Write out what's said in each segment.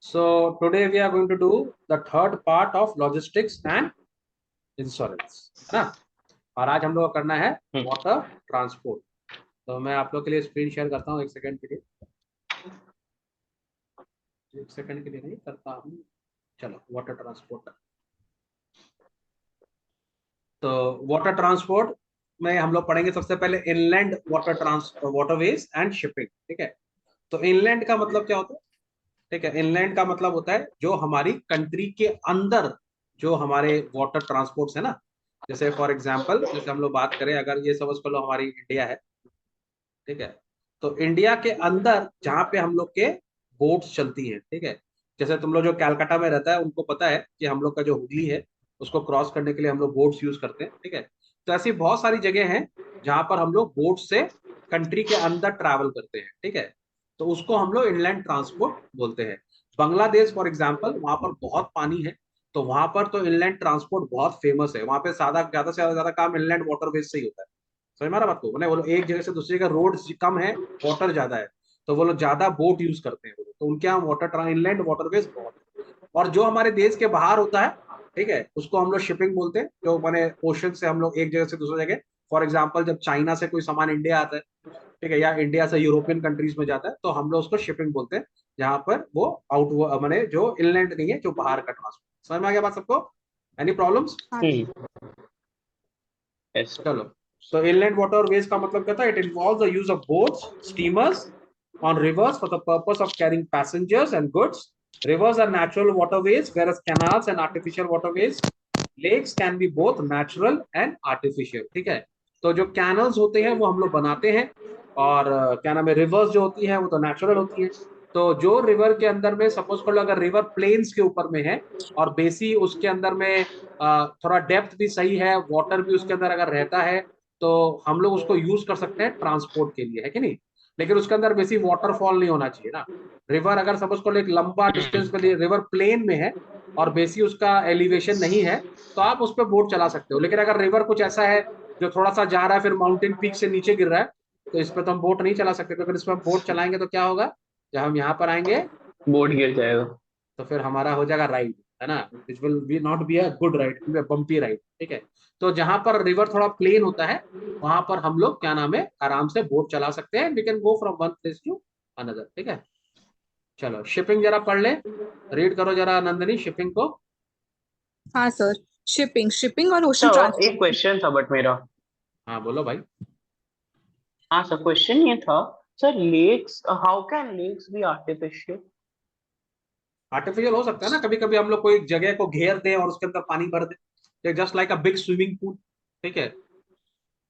So today we are going to do the third part of logistics and insurance, है ना। और आज हम लोग को करना है वाटर ट्रांसपोर्ट। तो मैं आप लोग के लिए स्क्रीन शेयर करता हूँ, एक सेकंड के लिए, नहीं करता हूँ। चलो वाटर ट्रांसपोर्ट। तो वाटर ट्रांसपोर्ट में हम लोग पढ़ेंगे सबसे पहले इनलैंड वाटरवेज एंड शिपिंग। ठीक है, तो इनलैंड का मतलब क्या होता है? ठीक है, इनलैंड का मतलब होता है जो हमारी कंट्री के अंदर जो हमारे वाटर ट्रांसपोर्ट्स है ना। जैसे फॉर एग्जांपल, जैसे हम लोग बात करें, अगर ये समझ कर लो हमारी इंडिया है, ठीक है, तो इंडिया के अंदर जहाँ पे हम लोग के बोट्स चलती हैं, ठीक है। जैसे तुम लोग जो कलकत्ता में रहता है उनको पता है कि हम लोग का जो हुगली है उसको क्रॉस करने के लिए हम लोग बोट्स यूज करते हैं, ठीक है। तो ऐसी बहुत सारी जगह हैं जहाँ पर हम लोग बोट से कंट्री के अंदर ट्रैवल करते हैं, ठीक है। तो उसको हम लोग इनलैंड ट्रांसपोर्ट बोलते हैं। बांग्लादेश फॉर एग्जाम्पल, वहां पर बहुत पानी है, तो वहां पर तो इनलैंड ट्रांसपोर्ट बहुत फेमस है। वहां पे ज्यादा से ज्यादा काम इनलैंड वाटरवेज से ही होता है। समझ में आ रहा बात को? वो लोग एक जगह से दूसरी जगह रोड कम है, वाटर ज्यादा है, तो वो लोग ज्यादा बोट यूज करते हैं वो लोग। तो उनके यहाँ वाटर इनलैंड वाटरवेज बहुत है। और जो हमारे देश के बाहर होता है, ठीक है, उसको हम लोग शिपिंग बोलते हैं। जो माने ओशन से हम लोग एक जगह से दूसरी जगह, फॉर एग्जाम्पल जब चाइना से कोई सामान इंडिया आता है, ठीक है, या इंडिया से यूरोपियन कंट्रीज में जाता है, तो हम लोग उसको शिपिंग बोलते हैं। जहां पर वो आउट माने जो इनलैंड नहीं है, जो बाहर का ट्रांसपोर्ट। समझ में आ गया बात सबको? Any problems? Yes. चलो, तो इनलैंड वाटरवेज का मतलब क्या था? It involves the use of boats, steamers on rivers for the purpose of carrying passengers and goods. Rivers are natural waterways, whereas canals and artificial waterways. Lakes can be both natural and artificial. ठीक है, तो जो canals होते हैं वो हम लोग बनाते हैं, और क्या नाम है, रिवर्स जो होती है वो तो नेचुरल होती है। तो जो रिवर के अंदर में, सपोज कर लो अगर रिवर प्लेन्स के ऊपर में है और बेसी उसके अंदर में थोड़ा डेप्थ भी सही है, वाटर भी उसके अंदर अगर रहता है, तो हम लोग उसको यूज कर सकते हैं ट्रांसपोर्ट के लिए, है कि नहीं। लेकिन उसके अंदर बेसी वाटरफॉल नहीं होना चाहिए ना। रिवर अगर सपोज कर लो एक लंबा डिस्टेंस पे रिवर प्लेन में है और बेसी उसका एलिवेशन नहीं है, तो आप उस पर बोट चला सकते हो। लेकिन अगर रिवर कुछ ऐसा है जो थोड़ा सा जा रहा है, फिर माउंटेन पीक से नीचे गिर रहा है, तो इस पर तो हम बोट नहीं चला सकते। तो अगर इस पर बोट चलाएंगे तो क्या होगा? जब हम यहाँ पर आएंगे बोट गिर जाएगा। तो फिर हमारा हो जाएगा राइड, है ना। It will be not be a good ride, be bumpy ride, ठीक है। तो जहां पर रिवर थोड़ा प्लेन होता है, वहां पर हम लोग क्या नाम है, आराम से बोट चला सकते हैं। We can go from one place to another, ठीक है। चलो शिपिंग जरा पढ़ ले, रीड करो जरा नंदनी शिपिंग को। हाँ सर, शिपिंग शिपिंग और ओशन सर एक ट्रांसपोर्ट। क्वेश्चन था बट मेरा। हाँ बोलो भाई। हाँ सर, क्वेश्चन ये था sir, lakes, how can lakes be artificial? Artificial हो सकता है ना, कभी कभी हम लोग कोई जगह को घेर दें और उसके अंदर पानी भर दें, just like a big swimming pool, ठीक है।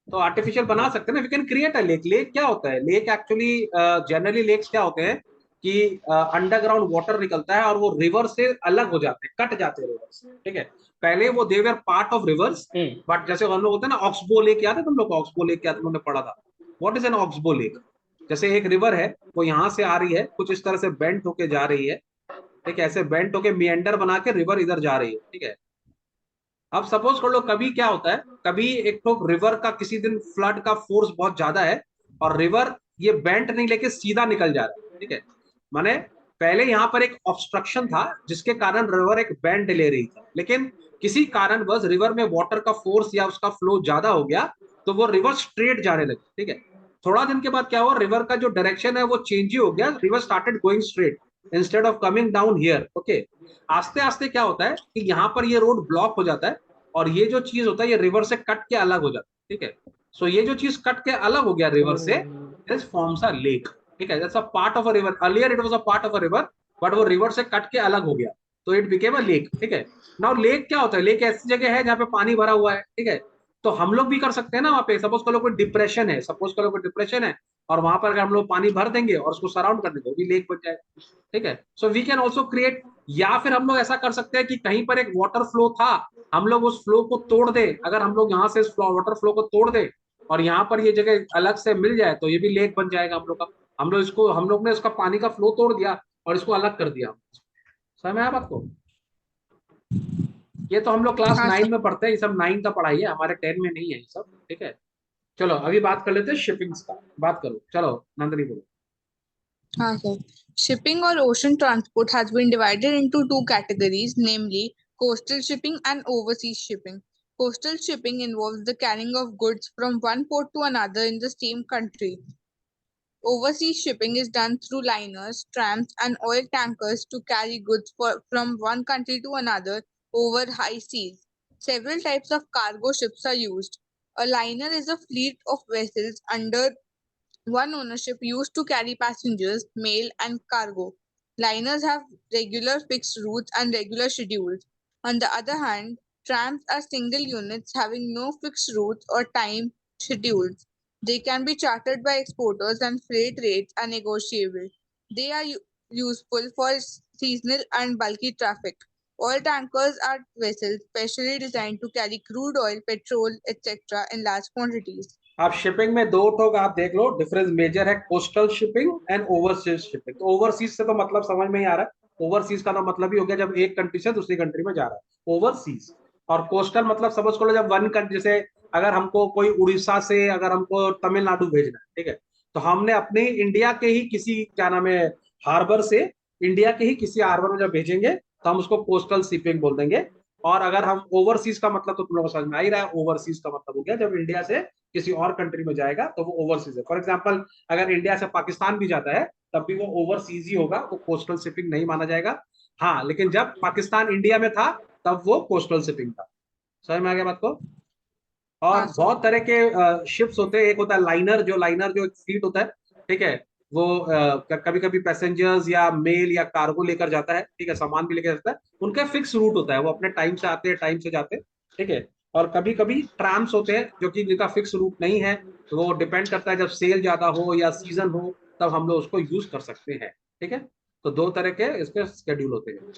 तो आर्टिफिशियल बना सकते हैं ना, we can create a lake. Lake क्या होता है? लेक एक्चुअली जनरली लेक्स क्या होते हैं कि अंडरग्राउंड वाटर निकलता है और वो रिवर से अलग हो जाते हैं, कट जाते हैं रिवर से, ठीक है। पहले वो they were part of rivers, but जैसे हम लोग होते हैं ना, ऑक्सबो लेक याद है तुम लोग को? ऑक्सबो लेक क्या तुम लोगों ने पढ़ा था? What is an oxbow lake? जैसे एक रिवर है, वो यहाँ से आ रही है, कुछ इस तरह से बेंट होके जा रही है, ठीक है, ऐसे बेंट होके मियंडर बना के रिवर इधर जा रही है, ठीक है। अब सपोज कर लो कभी क्या होता है, कभी एक तो रिवर का किसी दिन फ्लड का फोर्स बहुत ज्यादा है और रिवर ये बेंट नहीं लेके सीधा निकल जा रहा है, ठीक है। माने पहले यहाँ पर एक ऑब्स्ट्रक्शन था जिसके कारण रिवर एक बेंड ले रही थी, लेकिन किसी कारणवश रिवर में वाटर का फोर्स या उसका फ्लो ज्यादा हो गया, तो वो रिवर स्ट्रेट जाने लगी, ठीक है। थोड़ा दिन के बाद क्या हुआ, रिवर का जो डायरेक्शन है वो चेंज ही हो गया, river started going straight instead of coming down here, okay. आस्ते आस्ते क्या होता है कि यहाँ पर ये रोड ब्लॉक हो जाता है और ये जो चीज होता है ये रिवर से कट के अलग हो जाता है, ठीक है। सो ये जो चीज कट के अलग हो गया रिवर से, इज फॉर्म्स अ लेक, ठीक है। That's a part of a river. Earlier it was a part of a river, but वो रिवर से कट के अलग हो गया, तो इट बिकेम अ लेक, ठीक है। नाउ लेक क्या होता है? लेक ऐसी जगह है जहाँ पे पानी भरा हुआ है, ठीक है। तो हम लोग भी कर सकते हैं ना वहाँ पे। सपोज करो कोई डिप्रेशन है, सपोज करो कोई डिप्रेशन है, और वहां पर अगर हम लोग पानी भर देंगे और उसको सराउंड कर देंगे, वो भी लेक बन जाएगा, ठीक है। So we can also create, या फिर हम लोग ऐसा कर सकते हैं कि कहीं पर एक वाटर फ्लो था, हम लोग उस फ्लो को तोड़ दे। अगर हम लोग यहाँ से वाटर फ्लो को तोड़ दे और यहाँ पर ये जगह अलग से मिल जाए, तो ये भी लेक बन जाएगा हम लोग का। हम लोग ने इसका पानी का फ्लो तोड़ दिया और इसको अलग कर दिया। समझ में आया बात को? ये तो हम लोग क्लास हाँ 9 सर। में पढ़ते हैं, ये सब 9 का पढ़ाई है, हमारे 10 में नहीं है ये सब, ठीक है। चलो अभी बात कर लेते हैं शिपिंग्स का, बात करो। चलो नंदनी बोलो। sir. Shipping or ocean transport has been divided into two categories, namely coastal shipping and overseas shipping. Coastal shipping involves the carrying of goods from one port to another in the same country. Overseas shipping is done through liners, trams, and oil tankers to carry goods from one country to another over high seas. Several types of cargo ships are used. A liner is a fleet of vessels under one ownership used to carry passengers, mail, and cargo. Liners have regular fixed routes and regular schedules. On the other hand, trams are single units having no fixed routes or time schedules. They can be chartered by exporters and freight rates are negotiable. They are useful for seasonal and bulky traffic. Oil tankers are vessels specially designed to carry crude oil, petrol, etc. in large quantities. आप shipping में दो ठोक आप देख लो, difference measure है, coastal shipping and overseas shipping. तो overseas से तो मतलब समझ में ही आ रहा है, ओवरसीज का तो मतलब ही हो गया जब एक कंट्री से दूसरी कंट्री में जा रहा है ओवरसीज। और कोस्टल मतलब समझ को लो जब वन कंट्री से, अगर हमको कोई उड़ीसा से अगर हमको तमिलनाडु भेजना है, ठीक है, तो हमने अपने इंडिया के ही किसी क्या नाम है हार्बर से, इंडिया के ही किसी हार्बर में जब भेजेंगे तो हम उसको कोस्टल शिपिंग बोल देंगे। और अगर हम ओवरसीज का मतलब तो तुम लोगों को समझ में आ ही रहा है, ओवरसीज का मतलब हो गया जब इंडिया से किसी और कंट्री में जाएगा तो वो ओवरसीज है। फॉर एग्जांपल अगर इंडिया से पाकिस्तान भी जाता है तब भी वो ओवरसीज ही होगा, वो कोस्टल शिपिंग नहीं माना जाएगा। हाँ, लेकिन जब पाकिस्तान इंडिया में था तब वो कोस्टल शिपिंग था। समझ में आ गया बात को? और हाँ सर। बहुत तरह के शिप्स होते हैं। एक होता है लाइनर, जो एक फ्लीट होता है, ठीक है, वो कभी कभी पैसेंजर्स या मेल या कार्गो लेकर जाता है, ठीक है, सामान भी लेकर जाता है। उनका फिक्स रूट होता है, वो अपने टाइम से आते हैं, टाइम से जाते हैं, ठीक है। और कभी कभी ट्राम्स होते हैं जो कि जिनका फिक्स रूट नहीं है, तो वो डिपेंड करता है, जब सेल ज्यादा हो या सीजन हो तब हम लोग उसको यूज कर सकते हैं, ठीक है। तो दो तरह के इसके शेड्यूल होते हैं।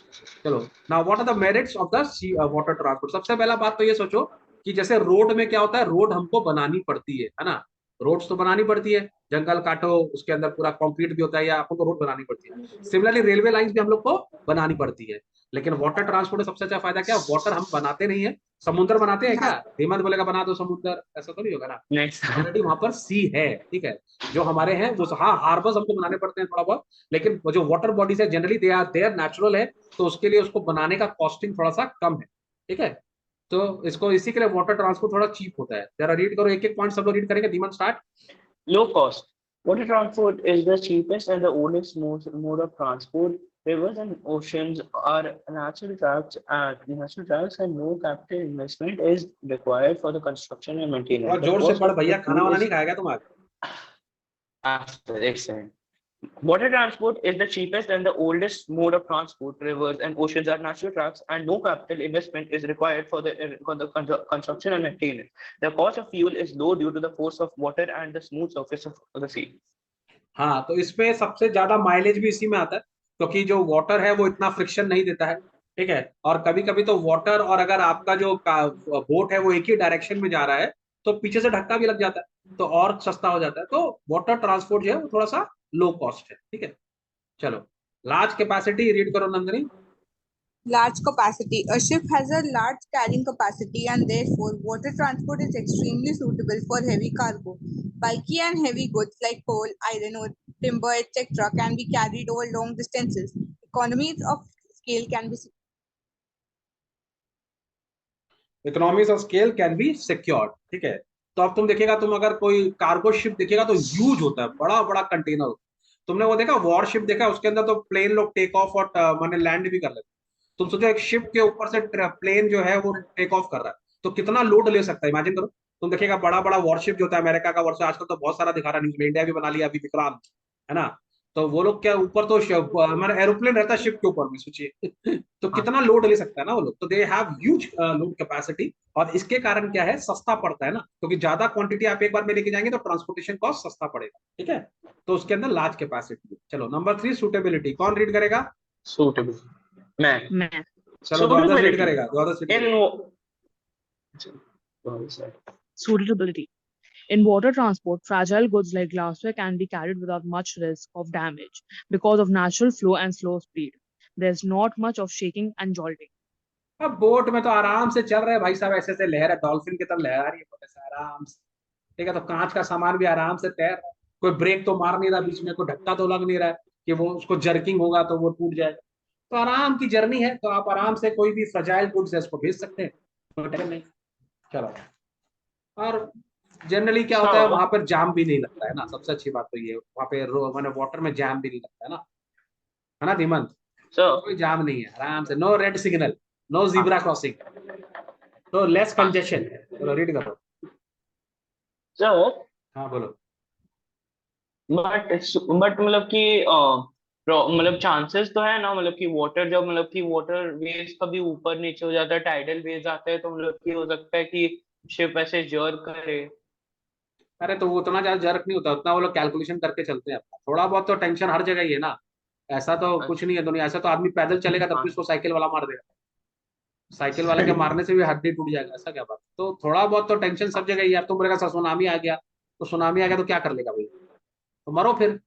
चलो, now what are the merits of the water transport. सबसे पहला बात तो ये सोचो कि जैसे रोड में क्या होता है, रोड हमको बनानी पड़ती है ना, रोड्स तो बनानी पड़ती है, जंगल काटो उसके अंदर पूरा कंक्रीट भी होता है या आपको तो रोड बनानी पड़ती है। सिमिलरली रेलवे लाइंस भी हम लोग को बनानी पड़ती है। लेकिन वाटर ट्रांसपोर्ट में सबसे अच्छा फायदा क्या, वाटर हम बनाते नहीं है। समुद्र बनाते हैं क्या? हाँ हेमंत बोलेगा बना दो समुद्र, ऐसा तो नहीं होगा ना। नहीं सर। ऑलरेडी वहां पर सी है, ठीक है, जो हमारे हैं वो, हाँ हार्बर्स हमको बनाने पड़ते हैं थोड़ा बहुत, लेकिन वो जो वाटर बॉडीज है generally they are there natural है, तो उसके लिए उसको बनाने का कॉस्टिंग थोड़ा सा कम है, ठीक है। तो इसको इसी के लिए वाटर ट्रांसपोर्ट थोड़ा चीप होता है। जरा रीड करो, एक एक पॉइंट सब लोग रीड करेंगे। Dhiman start. Low cost. Water transport is the cheapest and the oldest mode of transport. Rivers and oceans are natural tracks and no capital investment is required for the construction and maintenance. और जोर से पढ़ भैया, खाना वाना नहीं खाएगा तुम आज। Excellent. Water transport is the cheapest and the oldest mode of transport. Rivers and oceans are natural tracks, and no capital investment is required for the construction and maintenance. The cost of fuel is low due to the force of water and the smooth surface of the sea. हाँ, तो इसमें सबसे ज्यादा mileage भी इसी में आता है, क्योंकि जो वाटर है वो इतना फ्रिक्शन नहीं देता है, ठीक है। और कभी कभी तो वाटर, और अगर आपका जो बोट है वो एक ही डायरेक्शन में जा रहा है तो पीछे से धक्का भी लग जाता है, तो और सस्ता हो जाता है। तो वाटर ट्रांसपोर्ट जो है वो थोड़ा सा लो कॉस्ट है, ठीक है। चलो, लार्ज कैपेसिटी रीड करो Nandini. Large capacity. A ship has a large carrying capacity and therefore water transport is extremely suitable for heavy cargo. Bulky and heavy goods like coal, iron ore, timber, etc. can be carried over long distances. Economies of scale can be economies of scale can be secured, ठीक है। तो अब तुम देखिएगा, तुम अगर कोई cargo ship देखिएगा तो ह्यूज होता है, बड़ा बड़ा कंटेनर। तुमने वो देखा वॉर शिप देखा, उसके अंदर तो प्लेन लोग टेक ऑफ और माने लैंड भी कर लेते। तुम सोचो एक शिप के ऊपर से प्लेन जो है वो टेक ऑफ कर रहा है, तो कितना लोड ले सकता है, इमेजिन करो। तुम देखिएगा बड़ा बड़ा वॉरशिप जो होता है, अमेरिका का वॉरशिप आजकल तो बहुत सारा दिखा रहा है न्यूज में, इंडिया भी बना लिया अभी विक्रांत, है ना। तो वो लोग क्या ऊपर तो हमारा एरोप्लेन रहता है शिप के ऊपर में, सोचिए तो कितना लोड ले सकता है ना वो लोग। तो they have huge load capacity, और इसके कारण क्या है, सस्ता पड़ता है ना, क्योंकि ज्यादा क्वांटिटी आप एक बार में लेके जाएंगे तो ट्रांसपोर्टेशन कॉस्ट सस्ता पड़ेगा, ठीक है। तो उसके अंदर लार्ज कैपेसिटी। चलो, नंबर 3 सूटेबिलिटी, कौन रीड करेगा? Suitable. मैं. चलो, द्वादश रीड करेगा, द्वादश रीड करेगा। Suitability. In water transport, fragile goods like glassware can be carried without much risk of damage because of natural flow and slow speed. There's not much of shaking and jolting. अब boat में तो आराम से चल रहे हैं भाई साहब, ऐसे ऐसे लहर है, डॉल्फिन की तरह लहर आ रही है ऐसे आराम से, ठीक है। तो कांच का सामान भी आराम से तैर रहा है, कोई ब्रेक तो मार नहीं रहा बीच में, कोई धक्का तो लग नहीं रहा है कि वो उसको जर्किंग होगा तो वो टूट जाए। तो आराम की जर्नी है, तो आप आराम से कोई भी फ्रजाइल गुड्स है उसको भेज सकते हैं, कोई टेंशन नहीं। चलो, और जनरली क्या होता है So, वहां पर जाम भी नहीं लगता है ना, सबसे अच्छी बात तो ये वहां पे मैंने वाटर में जाम भी नहीं लगता है ना धीमंत? so, कोई जाम नहीं है, आराम से, नो रेड सिग्नल, नो हाँ, जीब्रा क्रॉसिंग, तो लेस हाँ, कंजेशन। चलो रीड करो। so, हाँ बोलो। बट मतलब कि मतलब चांसेस तो है ना, मतलब कि वाटर जब मतलब कि वाटर वेव्स कभी ऊपर नीचे हो जाता है, टाइडल वेव्स आते हैं, तो मतलब कि हो सकता है कि शिप ऐसे जर्क करे। अरे तो वो उतना ज्यादा जर्क नहीं होता, उतना वो लोग कैलकुलेशन करके चलते हैं अपना, थोड़ा बहुत तो टेंशन हर जगह ही है ना। ऐसा तो कुछ नहीं है दुनिया, ऐसा तो आदमी पैदल चलेगा तब भी हाँ, उसको साइकिल वाला मार देगा, साइकिल वाले के मारने से भी हड्डी टूट जाएगा, ऐसा क्या बात। तो थोड़ा बहुत तो टेंशन सब जगह ही है। अब तुम बोलेगा सर सुनामी आ गया, तो सुनामी आ गया तो क्या कर लेगा भाई, तो मरो फिर।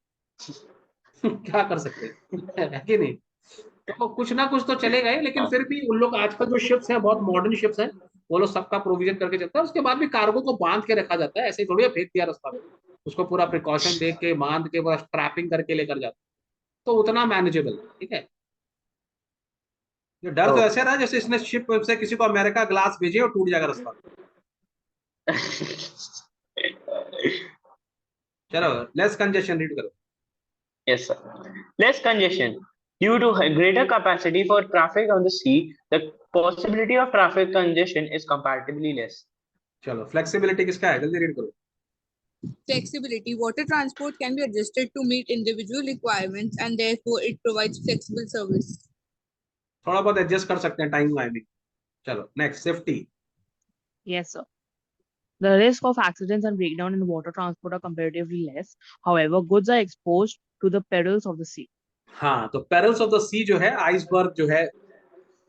क्या कर सकते हैं, है कि नहीं? तो कुछ ना कुछ तो चलेगा ही, लेकिन हाँ, फिर भी उन लोग आजकल जो शिप्स हैं बहुत मॉडर्न शिप्स हैं, वो लोग सबका प्रोविजन करके चलता है। उसके बाद भी कार्गो को बांध के रखा जाता है, ऐसे ही थोड़ी फेंक दिया रास्ता में, उसको पूरा प्रिकॉशन दे के बांध के बस ट्रैपिंग करके लेकर जाता है, तो उतना मैनेजेबल है, ठीक है। ये डर तो ऐसे ओके। रहा है जैसे इसने शिप से किसी को अमेरिका ग्लास भेजे और टूट जाएगा रास्ता में। चलो, लेस कंजेशन रीड करो। Yes, sir. Less congestion. Due to greater capacity for traffic on the sea, the possibility of traffic congestion is comparatively less. चलो, फ्लेक्सिबिलिटी किसका है, जल्दी रीड करो। Flexibility. Water transport can be adjusted to meet individual requirements and therefore it provides flexible service. थोड़ा बहुत adjust कर सकते हैं टाइम टाइमिंग। चलो next, safety. Yes, sir. The risk of accidents and breakdown in water transport are comparatively less. However, goods are exposed to the perils of the sea. हाँ, तो perils of the सी जो है, iceberg जो है,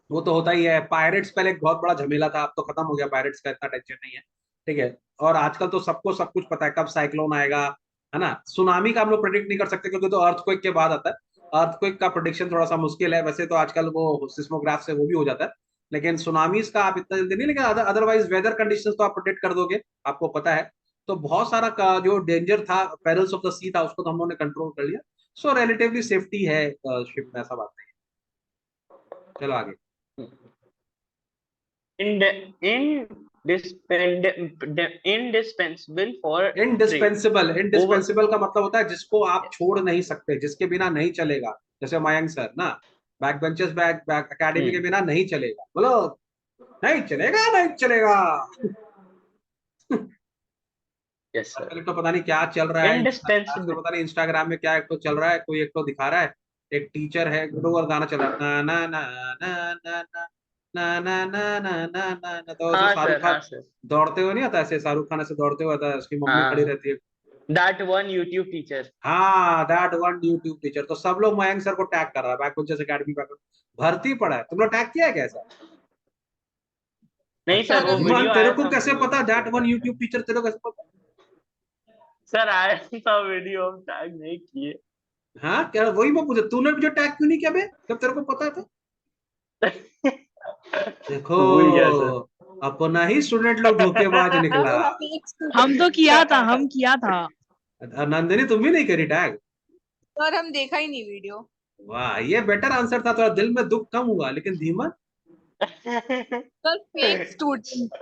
वो तो होता ही है। पायरेट्स पहले एक बहुत बड़ा झमेला था, अब तो खत्म हो गया पायरेट्स का, इतना टेंशन नहीं है, ठीक है। और आजकल तो सबको सब कुछ पता है कब साइक्लोन आएगा, है ना। सुनामी का हम लोग प्रेडिक्ट नहीं कर सकते क्योंकि तो अर्थक्वेक के बाद आता है, अर्थक्वेक का प्रोडिक्शन थोड़ा सा मुश्किल है, वैसे तो आजकल वो सिस्मोग्राफ से वो भी हो जाता है, लेकिन सुनामीज का आप इतना जल्दी नहीं, लेकिन अदरवाइज वेदर कंडीशंस तो आप प्रोडिक्ट कर दोगे, आपको पता है। तो बहुत सारा का जो डेंजर था, पेरल्स ऑफ द सी था, उसको तो हम लोगों ने कंट्रोल कर लिया। सो रिलेटिवली सेफ्टी है शिप में, ऐसा बात नहीं है। चलो आगे। Indispensable for trade. Indispensable, Over. Indispensable का मतलब होता है जिसको आप छोड़ नहीं सकते, जिसके बिना नहीं चलेगा। जैसे मयंक सर ना, back benchers back back academy के Hmm. बिना नहीं चलेगा, बोलो नहीं चलेगा, नहीं चलेगा। Yes, sir. आजकल तो पता नहीं क्या चल रहा है, आजकल Indispensable. पता नहीं इंस्टाग्राम में क्या एक तो चल रहा है, कोई एक तो दिखा रहा है, एक टीचर है, गुडू और गाना चल रहा है, ना ना ना ना ना ना ना ना ना ना ना ना, तो ऐसे हाँ शाहरुख सर, खान हाँ सर, दौड़ते हुए नहीं आता, ऐसे शाहरुख खान ऐसे दौड़ते हुए आता है, उसकी मम्मी खड़ी हाँ। रहती है। That one YouTube teacher. हाँ, दैट वन यूट्यूब टीचर, तो सब लोग मयंक सर को टैग कर रहा है, बैक बेंचर्स एकेडमी बैक, भर्ती पड़ा है, तुम लोग टैग किया है कैसा? नहीं अच्छा सर, सर वो अभी धीमान, वीडियो तेरे आया को था कैसे पता मुझे। दैट वन यूट्यूब टीचर, तेरे को कैसे पता? सर आया था वीडियो, हम टैग नहीं किए। हाँ क्या, वही मैं पूछा, तूने मुझे टैग क्यों नहीं किया बे, जब तेरे को पता था? देखो, भूल गया सर। अपना ही स्टूडेंट लोग धोखेबाज निकला। fake हम तो student. किया था, हम किया था। नंदिनी तुम भी नहीं करी टैग? सर हम देखा ही नहीं वीडियो। वाह, ये बेटर आंसर था, थोड़ा दिल में दुख कम हुआ, लेकिन Dhiman sir fake student.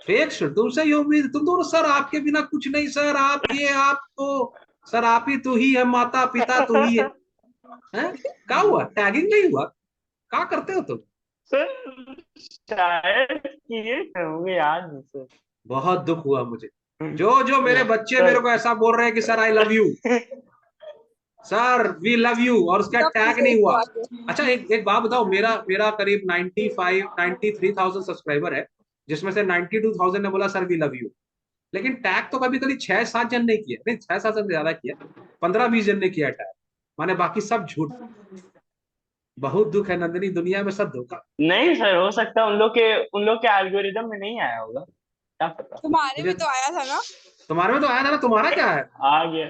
Fake sir, तुमसे ये उम्मीद, तुम दोनों सर आपके बिना कुछ नहीं सर, आप ये आप तो, सर आप ही तो ही है, माता पिता तो ही है। हैं? क्या हुआ, टैगिंग नहीं हुआ? क्या करते हो तुम? सर शायद किए थे, मुझे याद नहीं सर। बहुत दुख हुआ मुझे, जो जो मेरे बच्चे मेरे को सर ऐसा बोल रहे हैं कि sir I love you, sir we love you, और उसका सब टैग नहीं फेक हुआ। बात है। अच्छा एक बात बताओ, मेरा मेरा करीब 95 93,000 सब्सक्राइबर है, जिसमें से 92,000 ने बोला सर वी लव यू, लेकिन टैग तो कभी कभी 6-7 जन ने किया, नहीं 6-7 जन से ज्यादा किया, 15-20 जन ने किया टैग, माने बाकी सब झूठ। बहुत दुख है नंदिनी, दुनिया में सब धोखा। नहीं सर, हो सकता है उन लोग के एल्गोरिदम में नहीं आया होगा, क्या पता। तुम्हारे मुझे, में तो आया था ना। तुम्हारे में तो आया था ना, तुम्हारा क्या है? आ गया।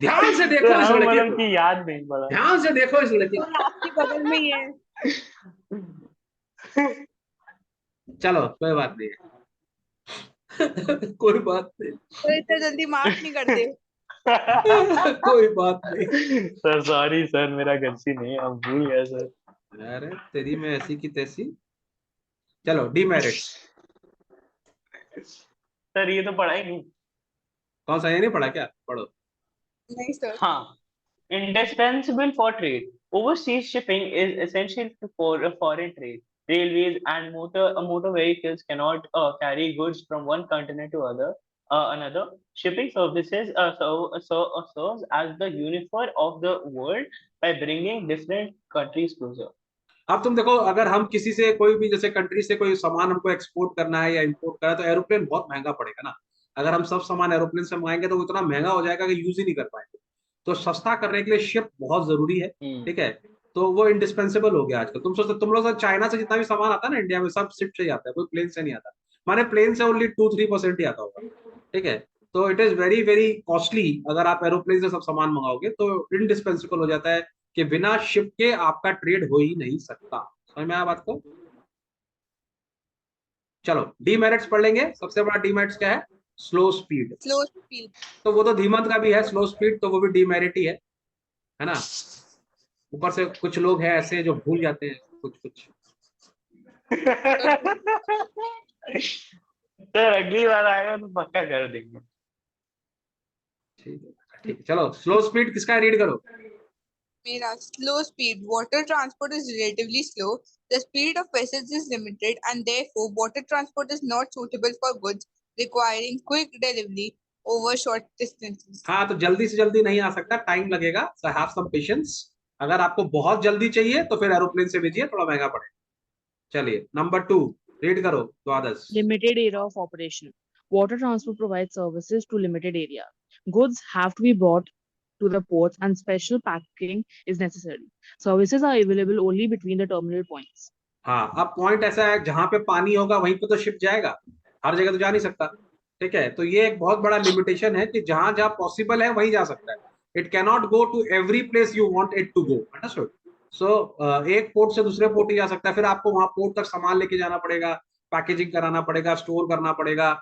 ध्यान से सर देखो इस हम लड़के मतलब को, कि याद नहीं पड़ा। ध्यान से देखो इस लड़के सर आपके बगल में ही है। को। चलो कोई बात नहीं है। कोई बात नहीं। तो इतना जल्दी माफ नहीं करते। कोई बात नहीं। सर सॉरी सर, मेरा गलती नहीं, हम भूल गए सर। अरे तेरी में ऐसी की तैसी। चलो डीमेरिट्स। सर ये तो पढ़ा ही नहीं। कौन सा, ये नहीं पढ़ा क्या? पढ़ो। नहीं सर। हाँ, indispensable for trade. Overseas shipping is essential for foreign trade. Railways and motor vehicles cannot carry goods from one continent to another. Shipping services serves as the unifier of the world by bringing different countries closer. अब तुम देखो, अगर हम किसी से कोई भी जैसे कंट्री से कोई सामान हमको एक्सपोर्ट करना है या इंपोर्ट करना है, तो एरोप्लेन बहुत महंगा पड़ेगा ना। अगर हम सब सामान एरोप्लेन से मंगाएंगे तो वो इतना महंगा हो जाएगा कि यूज ही नहीं कर पाएंगे। तो सस्ता करने के लिए शिप बहुत जरूरी है। ठीक है। तो वो इंडिस्पेंसिबल हो गया आजकल। तुम सोचते, तुम लोग चाइना से जितना भी सामान आता है ना इंडिया में, सब शिप से ही आता है, कोई प्लेन से नहीं आता। माने प्लेन से ओनली 2-3% ही आता होगा। ठीक है। तो it is very very costly. अगर आप एरोप्लेन से सब सामान मंगाओगे तो इंडिस्पेंसिबल हो जाता है कि बिना शिप के आपका ट्रेड हो ही नहीं सकता। समझ में आया बात को? चलो डीमेरिट्स पढ़ लेंगे। सबसे बड़ा डीमेरिट्स क्या है? Slow speed. Slow speed. तो वो तो धीमत का भी है स्लो स्पीड, तो वो भी डीमेरिट ही है ना। ऊपर से कुछ लोग हैं ऐसे जो भूल जाते हैं कुछ कुछ। सर अगली बार आएगा तो पक्का कर देंगे। ठीक है। ठीक है, चलो स्लो स्पीड किसका रीड करो। मेरा slow speed. Water transport is relatively slow. The speed of vessels is limited, and therefore water transport is not suitable for goods requiring quick delivery over short distances. हाँ, तो जल्दी से जल्दी नहीं आ सकता, टाइम लगेगा, सो हैव सम पेशेंस। अगर आपको बहुत जल्दी चाहिए तो फिर एरोप्लेन से भेजिए, थोड़ा महंगा पड़ेगा। चलिए नंबर 2 रीड करो द्वादश। Limited area of operation. Water transport provides services to limited area. Goods have to be brought to the ports and special packing is necessary. Services are available only between the terminal points. हाँ, अब point ऐसा है, जहां पे पानी होगा वहीं पे तो शिप जाएगा, हर जगह तो जा नहीं सकता। ठीक है। तो ये एक बहुत बड़ा लिमिटेशन है कि जहां जहां पॉसिबल है वहीं जा सकता है। It cannot go to every place you want it to go. Understood? So एक पोर्ट से दूसरे पोर्ट ही जा सकता है, फिर आपको वहां पोर्ट तक सामान लेके जाना पड़ेगा, पैकेजिंग कराना पड़ेगा, स्टोर करना पड़ेगा।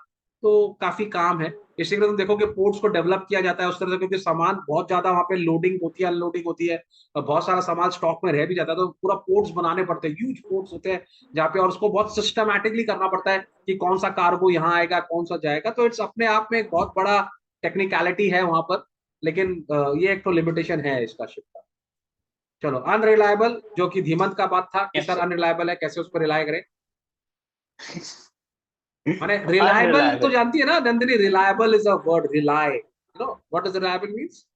तो काफी काम है। इसीलिए तुम देखो कि पोर्ट्स को डेवलप किया जाता है उस तरह से, क्योंकि सामान बहुत ज्यादा वहां पे लोडिंग होती है, अनलोडिंग होती है, और बहुत सारा सामान स्टॉक में रह भी जाता है। तो पूरा पोर्ट्स बनाने पड़ते हैं, ह्यूज पोर्ट्स होते हैं जहाँ पे, और उसको बहुत सिस्टमैटिकली करना पड़ता है कि कौन सा कार्गो यहाँ आएगा, कौन सा जाएगा। तो इट्स अपने आप में एक बहुत बड़ा टेक्निकलिटी है वहां पर। लेकिन ये एक तो लिमिटेशन है इसका शिप का। चलो अनरिलायबल, जो कि धीमंत का बात था कि Yes, सर sir. अनरिलायबल है, कैसे उसको रिलाय करें। माने रिलायबल तो Unreliable. जानती है ना Nandini, reliable is a word, rely, you know what does reliable means?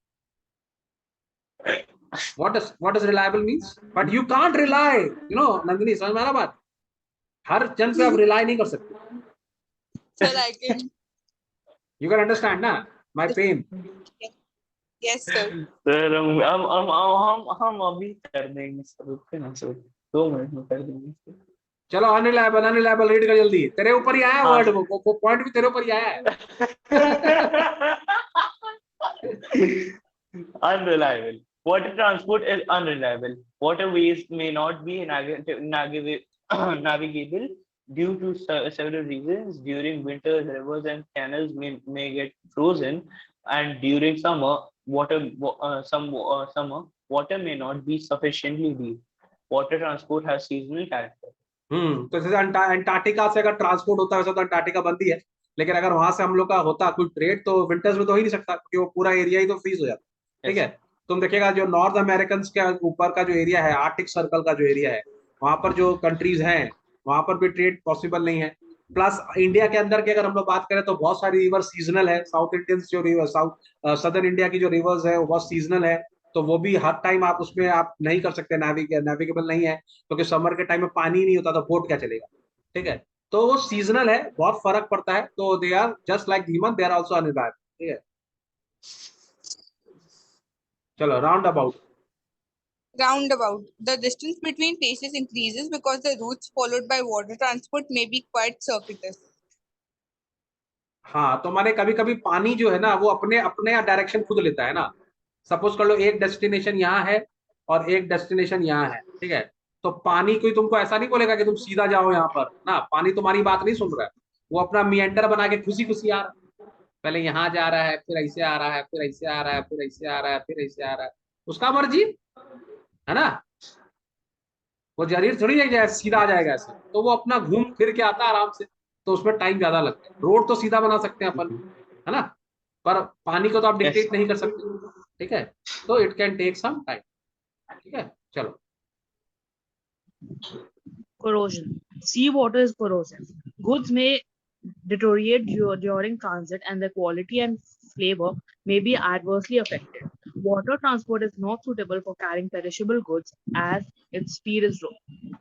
what does reliable means? But you can't rely, Nandini, समझ में आ रहा बात? हर जन पे आप रिलाय नहीं कर सकते। Sir, I can. You can understand ना my pain. Yes, sir. Sir हम अभी कर देंगे सर, रुके ना सर, 2 मिनट में कर देंगे। चलो अनरिलायबल, अनरिलायबल रीड कर जल्दी, तेरे ऊपर ही आया हाँ वर्ड, सर। वो पॉइंट भी तेरे ऊपर ही आया है। Unreliable. Water transport is unreliable. Waterways may not be navigable due to several reasons. During winter, rivers and canals may get frozen, and during summer, water may not be sufficiently deep. Water transport has seasonal character. तो जैसे Antarctica से अगर transport होता है वैसा तो Antarctica बंदी है। लेकिन अगर वहां से हम लोग का होता कोई ट्रेड तो विंटर्स में तो हो ही नहीं सकता, क्योंकि वो पूरा एरिया ही तो फ्रीज हो जाता। ठीक Yes. है। तुम देखिएगा जो नॉर्थ अमेरिकन के ऊपर का जो एरिया है, आर्टिक सर्कल का जो एरिया है, वहां पर जो कंट्रीज हैं वहां पर भी ट्रेड पॉसिबल नहीं है। प्लस इंडिया के अंदर की अगर हम लोग बात करें तो बहुत सारी रिवर सीजनल है। साउथ इंडियन जो रिवर, साउथ सदर्न इंडिया की जो रिवर्स है वो बहुत सीजनल है। तो वो भी हर टाइम आप उसमें आप नहीं कर सकते, नेविगेबल नहीं है, क्योंकि समर के टाइम में पानी नहीं होता तो बोट क्या चलेगा। ठीक है। तो वो सीजनल है, बहुत फर्क पड़ता है। तो दे आर जस्ट लाइक धीमन, दे आर आल्सो अनरिलायबल। ठीक है। चलो roundabout. Roundabout. The distance between places increases because the routes followed by water transport may be quite circuitous. हाँ, तो माने कभी कभी पानी जो है ना वो अपने अपने डायरेक्शन खुद लेता है ना। सपोज कर लो एक डेस्टिनेशन यहाँ है और एक डेस्टिनेशन यहाँ है। ठीक है। तो पानी कोई तुमको ऐसा नहीं बोलेगा कि तुम सीधा जाओ यहाँ पर ना, पानी तुम्हारी बात नहीं सुन रहा है। वो अपना मियंडर बना के खुशी खुशी आ रहा है, पहले यहाँ जा रहा है, फिर ऐसे आ रहा है, फिर ऐसे आ रहा है, फिर ऐसे आ रहा है, फिर ऐसे आ रहा है, उसका मर्जी है ना। वो जरीर थोड़ी है सीधा आ जाएगा ऐसे, तो वो अपना घूम फिर के आता है आराम से, तो उसमें टाइम ज्यादा लगता है। रोड तो सीधा बना सकते हैं अपन, है ना, पर पानी को तो आप Yes. डिक्टेट नहीं कर सकते, ठीक है, तो it can take some time, ठीक है। चलो, Corrosion. Seawater is corrosive. Goods may deteriorate during transit and their quality and flavor may be adversely affected. Water transport is not suitable for carrying perishable goods as its speed is low.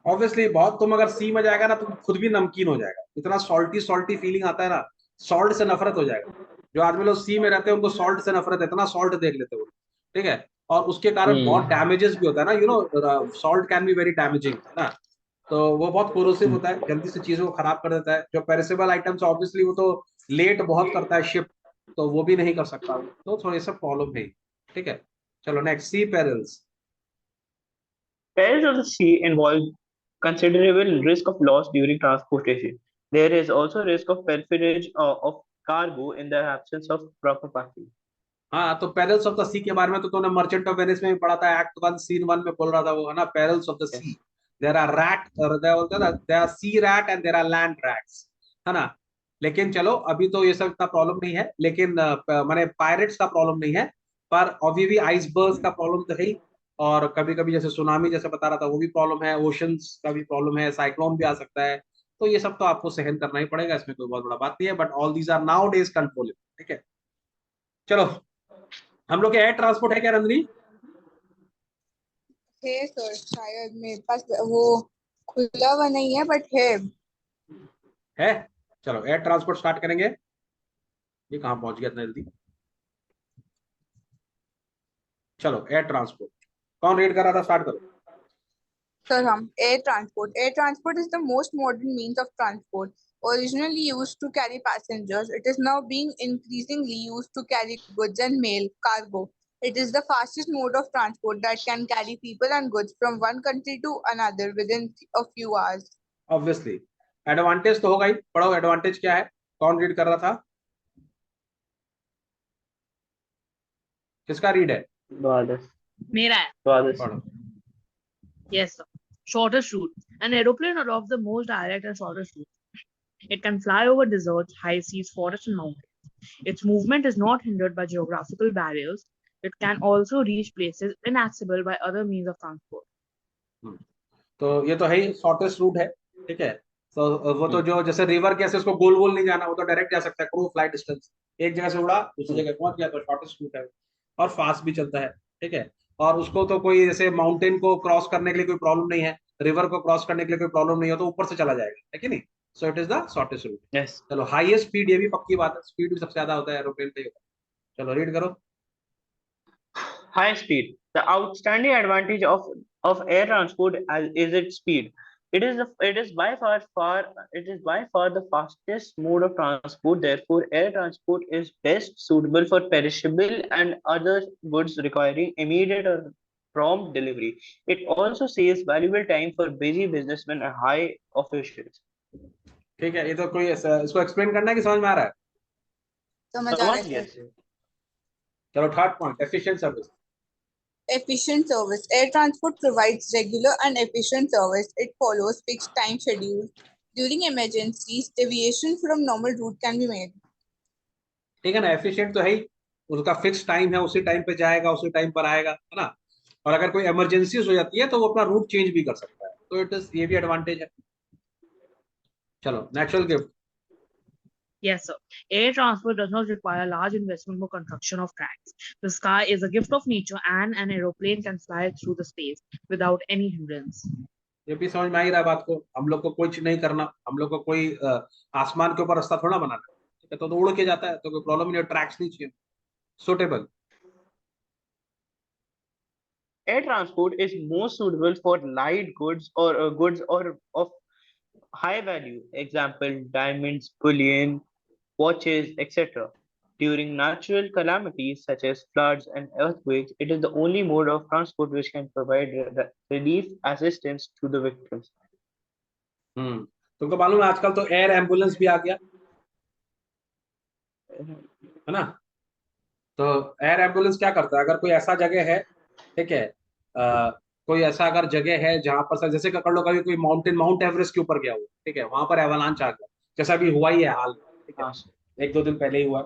Obviously बहुत, तुम अगर सी में जाएगा ना तुम खुद भी नमकीन हो जाएगा, इतना सॉल्टी सॉल्टी फीलिंग आता है ना, सॉल्ट से नफरत हो जाएगा। जो आदमी लोग सी में रहते हैं उनको सॉल्ट से नफरत है, इतना सॉल्ट देख लेते हैं वो, ठीक है। और उसके कारण बहुत डैमेजेस भी होता है ना, salt can be very damaging, है ना। तो वो बहुत कोरोसिव होता है, जल्दी से चीजों को खराब कर देता है। जो पेरिसेबल आइटम्स ऑब्वियसली वो तो लेट बहुत करता है शिप, तो वो भी नहीं कर सकता वो, तो थोड़ी सा प्रॉब्लम है, ठीक है। चलो next, sea perils. Perils of the sea involve considerable risk of loss during transportation. There is also risk of pilferage of cargo in the absence of proper packing. हाँ, तो पेरिल्स ऑफ द सी के बारे में तो तूने merchant of Venice में भी पढ़ा था, एक्ट 1 सीन 1 में बोल रहा था वो, है ना, perils of the sea. Yes. There are rat, there are sea rat and there are land rats, है ना। लेकिन चलो अभी तो ये सब इतना प्रॉब्लम नहीं है, लेकिन माने पायरेट्स का प्रॉब्लम नहीं है, पर अभी भी आइसबर्ग्स का प्रॉब्लम तो है ही। और कभी कभी जैसे सुनामी जैसे बता रहा था, वो भी प्रॉब्लम है, ओशंस का भी प्रॉब्लम है, साइक्लोन भी आ सकता है। तो ये सब तो आपको सहन करना ही पड़ेगा, इसमें कोई बहुत बड़ा बात नहीं है, but all these are nowadays controllable, ठीक है। चलो, हम लोग के एयर ट्रांसपोर्ट है क्या रंजनी? है सर, शायद मेरे पास वो खुला हुआ नहीं है, बट है। है, चलो एयर ट्रांसपोर्ट स्टार्ट करेंगे। ये कहाँ पहुंच गया इतना जल्दी? चलो एयर ट्रांसपोर्ट, कौन रीड कर रहा था, स्टार्ट करो। Sir, air transport. Air transport is the most modern means of transport. Originally used to carry passengers, it is now being increasingly used to carry goods and mail, cargo. It is the fastest mode of transport that can carry people and goods from one country to another within a few hours. Obviously advantage तो होगा ही, पढ़ो advantage क्या है, कौन read कर रहा था, किसका रीड है? Dwadas. मेरा है. Dwadas. पढ़ो। Yes, sir. Shortest route. An aeroplane adopts the most direct and shortest route. It can fly over deserts, high seas, forests, and mountains. Its movement is not hindered by geographical barriers. It can also reach places inaccessible by other means of transport. तो ये तो है ही, shortest route है, ठीक है। तो वो तो Hmm. जो जैसे रिवर कैसे उसको गोल गोल नहीं जाना, वो तो डायरेक्ट जा सकता है, क्रू फ्लाइट डिस्टेंस, एक जगह से उड़ा दूसरी जगह पहुंच गया, तो शॉर्टेस्ट रूट है। और फास्ट भी चलता है, ठीक है। और उसको तो कोई जैसे माउंटेन को क्रॉस करने के लिए कोई प्रॉब्लम नहीं है, रिवर को क्रॉस करने के लिए कोई प्रॉब्लम नहीं हो, तो ऊपर से चला जाएगा, है कि नहीं। So it is the shortest route. Yes. चलो हाईएस्ट स्पीड, ये भी पक्की बात है, स्पीड भी सबसे ज्यादा होता है एरोप्लेन पे ही होता है। चलो रीड करो। High speed. The outstanding advantage of air transport is its speed. It is by far the fastest mode of transport. Therefore, air transport is best suitable for perishable and other goods requiring immediate or prompt delivery. It also saves valuable time for busy businessmen and high officials. ठीक है, ये तो कोई इसको explain करना है कि समझ में आ रहा है? समझ आ रहा है Someone? सर। Yes. चलो third point, efficient service. Efficient service. Air transport provides regular and efficient service. It follows fixed time schedules. During emergencies, deviation from normal route can be made. ठीक है ना, एफिशिएंट तो है ही, उसका fix time है, उसी time पे जाएगा, उसी टाइम पर आएगा, है ना। और अगर कोई इमरजेंसी हो जाती है तो वो अपना रूट चेंज भी कर सकता है, तो इट इज, ये भी एडवांटेज है। चलो natural gift. Yes, sir. Air transport does not require large investment for construction of tracks. The sky is a gift of nature, and an aeroplane can fly through the space without any hindrance. ये भी समझ में आ ही रहा है बात को, हम लोग को कुछ नहीं करना, हम लोग को कोई आसमान के ऊपर रास्ता थोड़ा बनाना है, ठीक है, तो उड़ के जाता है, तो कोई प्रॉब्लम नहीं है, ट्रैक्स नहीं चाहिए, suitable. Air transport is most suitable for light goods or of high value. Example: diamonds, bullion, watches, etc. During natural calamities such as floods and earthquakes, it is the only mode of transport which can provide relief assistance to the victims. तुमको मालूम है आजकल तो air ambulance भी आ गया, है ना। तो एयर एम्बुलेंस क्या करता है, अगर कोई ऐसा जगह है, ठीक है, कोई ऐसा अगर जगह है जहां पर सर, जैसे कर लो कभी कोई माउंट एवरेस्ट के ऊपर गया हुआ, ठीक है, वहां पर एवलांच आ गया, जैसा अभी हुआ ही है हाल में, ठीक है, हाँ, 1-2 दिन पहले ही हुआ।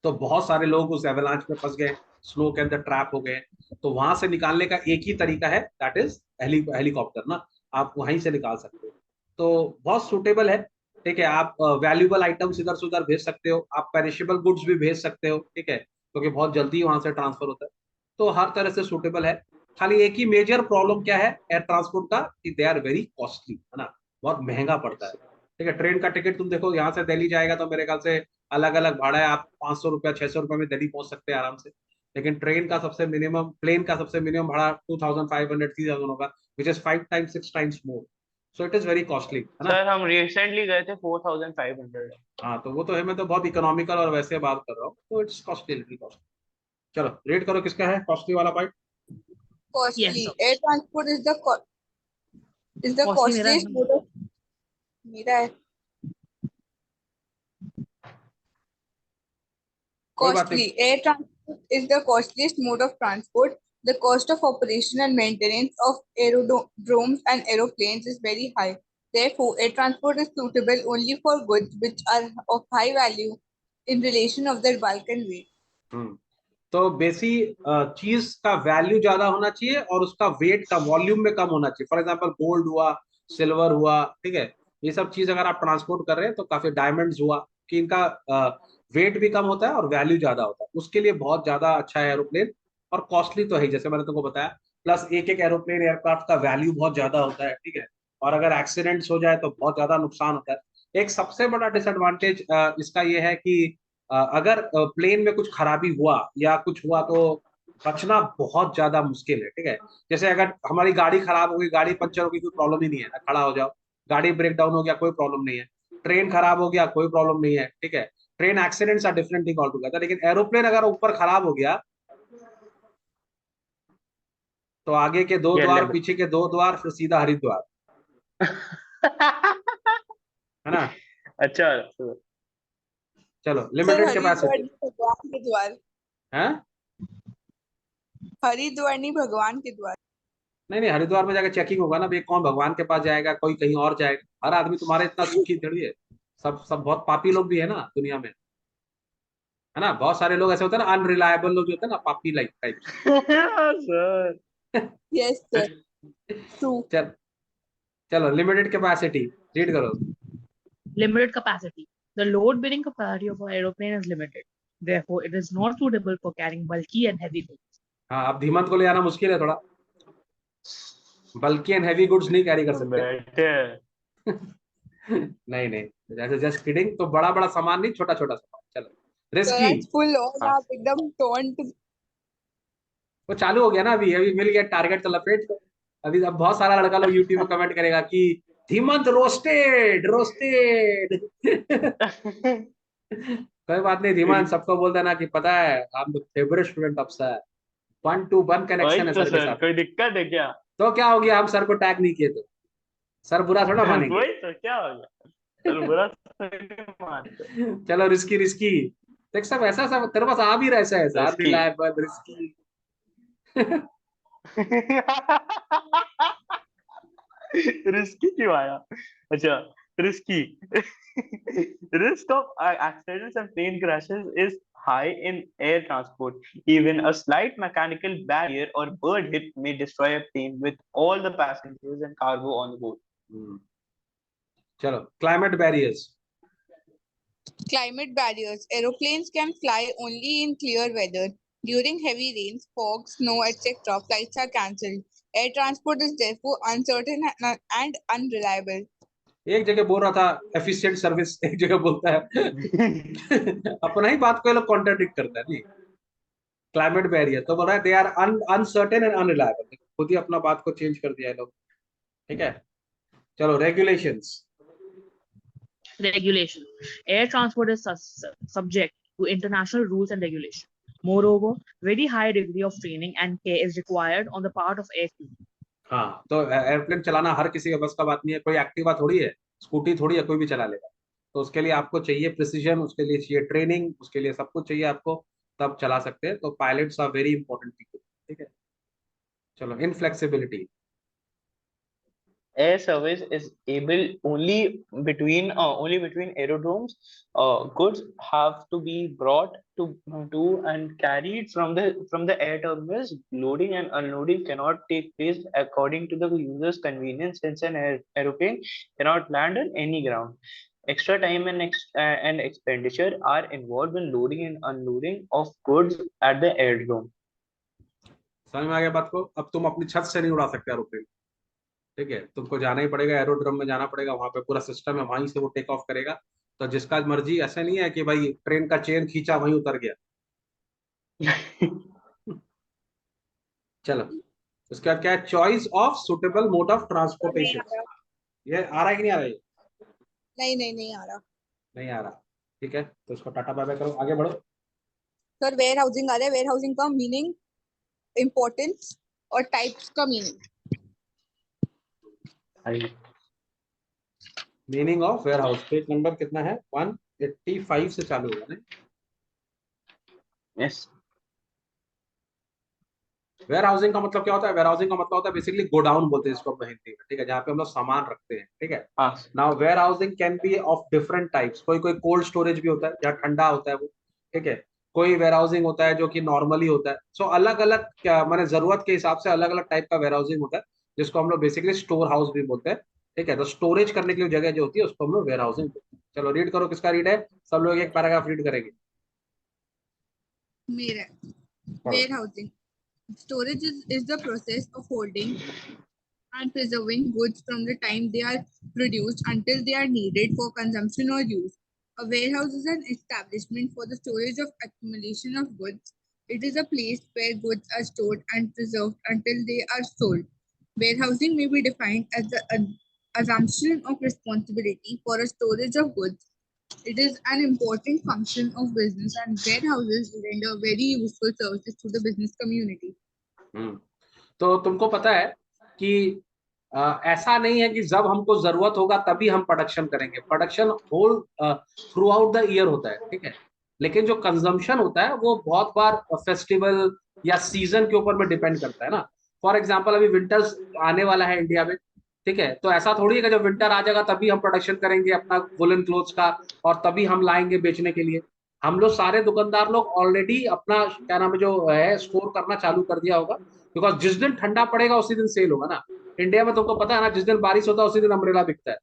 तो बहुत सारे लोग उस एवलांच में फंस गए, स्नो के अंदर ट्रैप हो गए। तो वहां से निकालने का एक ही तरीका है, दैट इज हेलीकॉप्टर ना, आप वहीं से निकाल सकते हो। तो बहुत सुटेबल है, ठीक है। आप वैल्यूएबल आइटम्स इधर से उधर भेज सकते हो, आप पेरिशेबल गुड्स भी भेज सकते हो, ठीक है, क्योंकि बहुत जल्दी वहां से ट्रांसफर होता है। तो हर तरह से सुटेबल है। खाली एक ही मेजर प्रॉब्लम क्या है एयर ट्रांसपोर्ट का, कि दे आर वेरी कॉस्टली, है ना, बहुत महंगा पड़ता है। ठीक है, ट्रेन का टिकट तुम देखो, यहाँ से दिल्ली जाएगा तो मेरे ख्याल से अलग अलग भाड़ा है, आप 500 रुपया 600 रुपये में दिल्ली पहुंच सकते हैं आराम से। लेकिन ट्रेन का सबसे मिनिमम, प्लेन का सबसे मिनिमम भाड़ा 2500 3000 होगा, which is 5 times 6 times more. So it is very costly, है ना। सर हम रिसेंटली गए थे 4500। हाँ तो वो तो है, मैं तो बहुत इकोनॉमिकल और वैसे बात कर रहा हूँ, तो इट्स कॉस्टली, लिटिल कॉस्टली। चलो रेट करो किसका है कॉस्टली वाला bike. Yes, Costly. sir. Air transport is the Costly मेरा है costliest ना. mode of मेरा है कोई बात नहीं। costly. Air transport is the costliest mode of transport. The cost of operation and maintenance of aerodromes and aeroplanes is very high. Therefore, air transport is suitable only for goods which are of high value in relation of their bulk and weight. हम्म। तो बेसी चीज का value ज्यादा होना चाहिए और उसका wait का वॉल्यूम में कम होना चाहिए। फॉर एग्जांपल गोल्ड हुआ, सिल्वर हुआ, ठीक है, ये सब चीज अगर आप ट्रांसपोर्ट कर रहे हैं, तो काफी डायमंड्स हुआ, कि इनका वेट भी कम होता है और वैल्यू ज्यादा होता है, उसके लिए बहुत ज्यादा अच्छा है एरोप्लेन। और कॉस्टली तो है ही, जैसे मैंने तुमको बताया। प्लस एक एक एरोप्लेन एयरक्राफ्ट का वैल्यू बहुत ज्यादा होता है, ठीक है, और अगर एक्सीडेंट्स हो जाए तो बहुत ज्यादा नुकसान होता है। एक सबसे बड़ा डिसएडवांटेज इसका ये है कि अगर प्लेन में कुछ खराबी हुआ या कुछ हुआ तो बचना बहुत ज्यादा मुश्किल है, ठीक है। जैसे अगर हमारी गाड़ी खराब हो गई, गाड़ी पंचर हो गई, कोई प्रॉब्लम ही नहीं है ना, खड़ा हो जाओ। गाड़ी ब्रेक डाउन हो गया, कोई प्रॉब्लम नहीं है। ट्रेन खराब हो गया, कोई प्रॉब्लम नहीं है, ठीक है। Train accidents are different thing all together, लेकिन एरोप्लेन अगर ऊपर खराब हो गया तो आगे के 2 द्वार, ये पीछे के 2 द्वार, फिर सीधा हरिद्वार, है ना। अच्छा। चलो सर लिमिटेड हरिद्वार कैपेसिटी नहीं, भगवान के द्वार। है। हरिद्वार नहीं, भगवान के द्वार। नहीं नहीं, हरिद्वार में जाकर चेकिंग होगा ना भाई, कौन भगवान के पास जाएगा, कोई कहीं और जाएगा, हर आदमी तुम्हारे इतना सुखी थोड़ी है। सब सब बहुत पापी लोग भी है ना दुनिया में, है ना। बहुत सारे लोग ऐसे होते हैं ना, अनरिलायबल लोग जो होते हैं ना, पापी like types. Sir Yes, sir. True. चल, चलो लिमिटेड कैपेसिटी रीड करो। Limited capacity. The load bearing capacity of an aeroplane is limited. Therefore, it is not suitable for carrying bulky and heavy goods. हाँ, अब धीमंत को ले जाना मुश्किल है थोड़ा, बल्कि एंड हैवी गुड्स नहीं कैरी कर सकते। बैठे। नहीं नहीं, जैसे जस्ट किडिंग, तो बड़ा बड़ा सामान नहीं, छोटा छोटा सामान, चलो। Sir, रिस्की, आज full on हाँ, आप एकदम टोंट। वो चालू हो गया ना, अभी अभी मिल गया टारगेट, तो लपेट दो। अभी अब बहुत सारा लड़का लोग यूट्यूब में कमेंट करेगा कि धीमंत रोस्टेड रोस्टेड। कोई बात नहीं धीमान, सबको बोल देना कि पता है हम the favourite student of sir, 1-to-1 वही कनेक्शन है तो सर के सर, साथ। कोई दिक्कत है क्या? तो क्या हो गया, हम सर को टैग नहीं किए तो सर बुरा थोड़ा मानेंगे। वही तो, क्या हो गया? सर बुरा तो नहीं मानते। चलो रिस्की रिस्की, देख सब ऐसा सब तेरे पास आ भी रहा है, ऐसा ऐसा रिस्की। Unreliable risky. रिस्की क्यों आया? अच्छा, risky. Risk of accidents and plane crashes is high in air transport. Even a slight mechanical barrier or bird hit may destroy a plane with all the passengers and cargo on board. चलो climate barriers. Climate barriers. Aeroplanes can fly only in clear weather. During heavy rains, fog, snow, etc., flights are cancelled. Air transport is therefore uncertain and unreliable. एक जगह बोल रहा था efficient service, एक जगह बोलता है अपना ही बात को ये लोग कॉन्ट्राडिक्ट करता है नहीं। क्लाइमेट बैरियर तो बोल रहा है they are uncertain and unreliable, खुद ही अपना बात को चेंज कर दिया है लोग, ठीक है। चलो regulations. Regulation. Air transport is subject to international rules and regulation. Moreover, very high degree of training and care is required on the part of air crew. हाँ तो एयरप्लेन चलाना हर किसी के बस का बात नहीं है, कोई एक्टिवा थोड़ी है, स्कूटी थोड़ी है, कोई भी चला लेगा। तो उसके लिए आपको चाहिए प्रिसीजन, उसके लिए चाहिए ट्रेनिंग, उसके लिए सब कुछ चाहिए आपको, तब चला सकते हैं। तो pilots are very important people, ठीक है। चलो, inflexibility. Air service is able only between aerodromes. Goods have to be brought to and carried from the air terminals. Loading and unloading cannot take place according to the user's convenience, since an aeroplane cannot land on any ground. Extra time and expenditure are involved in loading and unloading of goods at the aerodrome. समझ में आ गया बात को? अब तुम अपनी छत से नहीं उड़ा सकते एरोप्लेन, ठीक है, तुमको जाना ही पड़ेगा, एरोड्रम में जाना पड़ेगा, वहां पे पूरा सिस्टम है, वहीं से वो टेक ऑफ करेगा। तो जिसका मर्जी, ऐसा नहीं है कि भाई ट्रेन का चेन खींचा वहीं उतर गया। चलो, उसके बाद क्या है? Choice of suitable mode of नहीं आ ट्रांसपोर्टेशन। रहा। ये आ रहा है कि नहीं आ रहा है? नहीं आ रहा। नहीं आ रहा, ठीक है, तो इसको टाटा बाय बाय करो, आगे बढ़ो। सर वेयर हाउसिंग आ रहा है। वेयर हाउसिंग का मीनिंग, इम्पोर्टेंस और टाइप्स का meaning. Meaning of warehouse, page number कितना है? 185 से चालू होगा ना? Yes. वेयर हाउसिंग का मतलब क्या होता है? वेयर हाउसिंग का मतलब होता है बेसिकली गोडाउन बोलते हैं इसको हिंदी में, ठीक है, जहाँ पे हम लोग सामान रखते हैं, ठीक है। हाँ. Now warehousing can be of different types. कोई कोई कोल्ड स्टोरेज भी होता है जहाँ ठंडा होता है वो, ठीक है। कोई वेयर हाउसिंग होता है जो कि नॉर्मली होता है। सो अलग अलग क्या माने, जरूरत के हिसाब से अलग अलग टाइप का वेयर हाउसिंग होता है, जिसको हम लोग बेसिकली स्टोर हाउस भी बोलते हैं, ठीक है। तो स्टोरेज करने के लिए जगह जो होती है उसको हम लोग वेयर हाउसिंग बोलते हैं। चलो रीड करो, किसका रीड है? सब लोग एक पैराग्राफ रीड करेंगे। मेरा पढ़ो। Warehousing. Storage is the process of holding and preserving goods from the time they are produced until they are needed for consumption or use. A warehouse is an establishment for the storage of accumulation of goods. It is a place where goods are stored and preserved until they are sold. Warehousing may be defined as the assumption of responsibility for a storage of goods. It is an important function of business, and warehouses render very useful services to the business community. तो तुमको पता है कि ऐसा नहीं है कि जब हमको जरूरत होगा तभी हम प्रोडक्शन करेंगे। Production whole throughout the year होता है, ठीक है। लेकिन जो कंजम्पशन होता है वो बहुत बार फेस्टिवल या सीजन के ऊपर में डिपेंड करता है ना। फॉर एग्जाम्पल अभी विंटर्स आने वाला है इंडिया में, ठीक है, तो ऐसा थोड़ी है कि जब विंटर आ जाएगा तभी हम प्रोडक्शन करेंगे अपना वुलन क्लोथ्स का और तभी हम लाएंगे बेचने के लिए। हम लोग सारे दुकानदार लोग ऑलरेडी अपना क्या नाम है जो है स्टोर करना चालू कर दिया होगा, बिकॉज जिस दिन ठंडा पड़ेगा उसी दिन सेल होगा ना। इंडिया में तुमको पता है ना, जिस दिन बारिश होता है उसी दिन अम्ब्रेला बिकता है।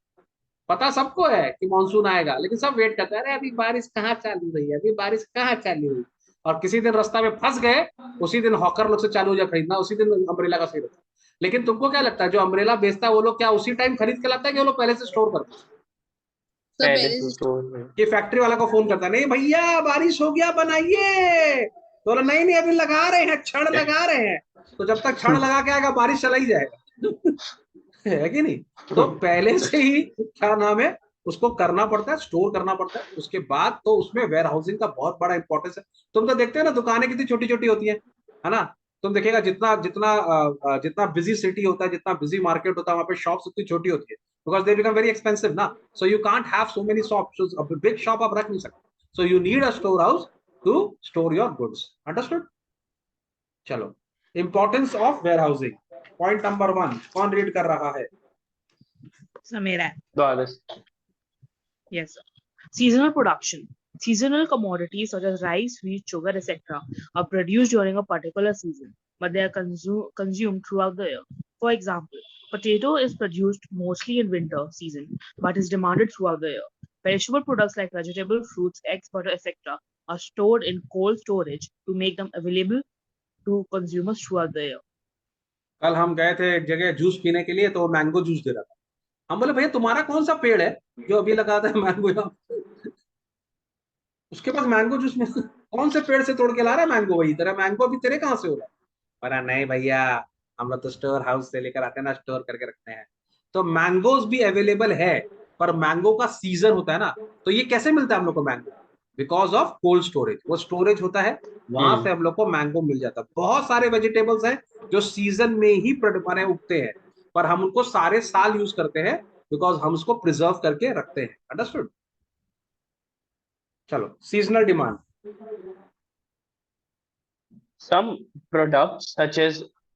पता सबको है कि मानसून आएगा, लेकिन सब वेट करते हैं, अरे अभी बारिश कहाँ चालू हुई है, अभी बारिश कहाँ चालू हुई। और किसी दिन रास्ता में फंस गए, उसी दिन हॉकर लोग से चालू हो जाए खरीदना, उसी दिन अम्ब्रेला का सेल होता है। लेकिन तुमको क्या लगता है जो अम्ब्रेला बेचता है वो लोग क्या उसी टाइम खरीद के लाता है कि वो लोग पहले से स्टोर करते हैं? So पहले where से is स्टोर में. कि फैक्ट्री वाला को फोन करता है, नहीं भैया बारिश हो गया बनाइए, तो बोला नहीं नहीं अभी लगा रहे हैं, छड़ लगा रहे हैं। तो जब तक छड़ लगा के आएगा बारिश चला ही जाएगा। है कि नहीं? तो पहले से ही क्या नाम है उसको करना पड़ता है, स्टोर करना पड़ता है। उसके बाद तो उसमें वेयर हाउसिंग का बहुत बड़ा इंपॉर्टेंस है। तुम तो देखते हो ना दुकानें कितनी छोटी छोटी होती है ना। तुम देखिएगा जितना जितना जितना बिजी सिटी होता है, जितना बिजी मार्केट होता है, वहां पे शॉप्स उतनी छोटी होती है, because they become very expensive ना। So you can't have so many shops, big shop आप रख नहीं सकते। So you need a store house to store your goods. Understood? चलो, importance of warehousing, point number 1 कौन read कर रहा है? Samira. द्वादश. Yes, sir. Seasonal production. Seasonal commodities such as rice, wheat, sugar, etc. are produced during a particular season, but they are consumed throughout the year. For example, potato is produced mostly in winter season, but is demanded throughout the year. Perishable products like vegetable, fruits, eggs, butter, etc. are stored in cold storage to make them available to consumers throughout the year. कल हम गए थे एक जगह juice पीने के लिए, तो वो मैंगो जूस दे रहा था। हम बोले भैया तुम्हारा कौन सा पेड़ है जो अभी लगा था मैंगो यहाँ? उसके पास मैंगो जूस में कौन से पेड़ से तोड़ के ला रहा है मैंगो? वही तेरा मैंगो अभी तेरे कहाँ से हो रहा है? बोला नहीं भैया, हम लोग तो स्टोर हाउस से लेकर आते हैं ना, स्टोर करके रखते हैं। तो मैंगोज भी अवेलेबल है, पर मैंगो का सीजन होता है ना। तो ये कैसे मिलता है हम लोग को mango? Because of cold storage. वो स्टोरेज होता है, वहां से हम लोग को मैंगो मिल जाता है। बहुत सारे वेजिटेबल्स हैं जो सीजन में ही माने उगते हैं, पर हम उनको सारे साल यूज करते हैं बिकॉज हम उसको प्रिजर्व करके रखते हैं। अंडरस्टूड? चलो, seasonal demand. Some products such as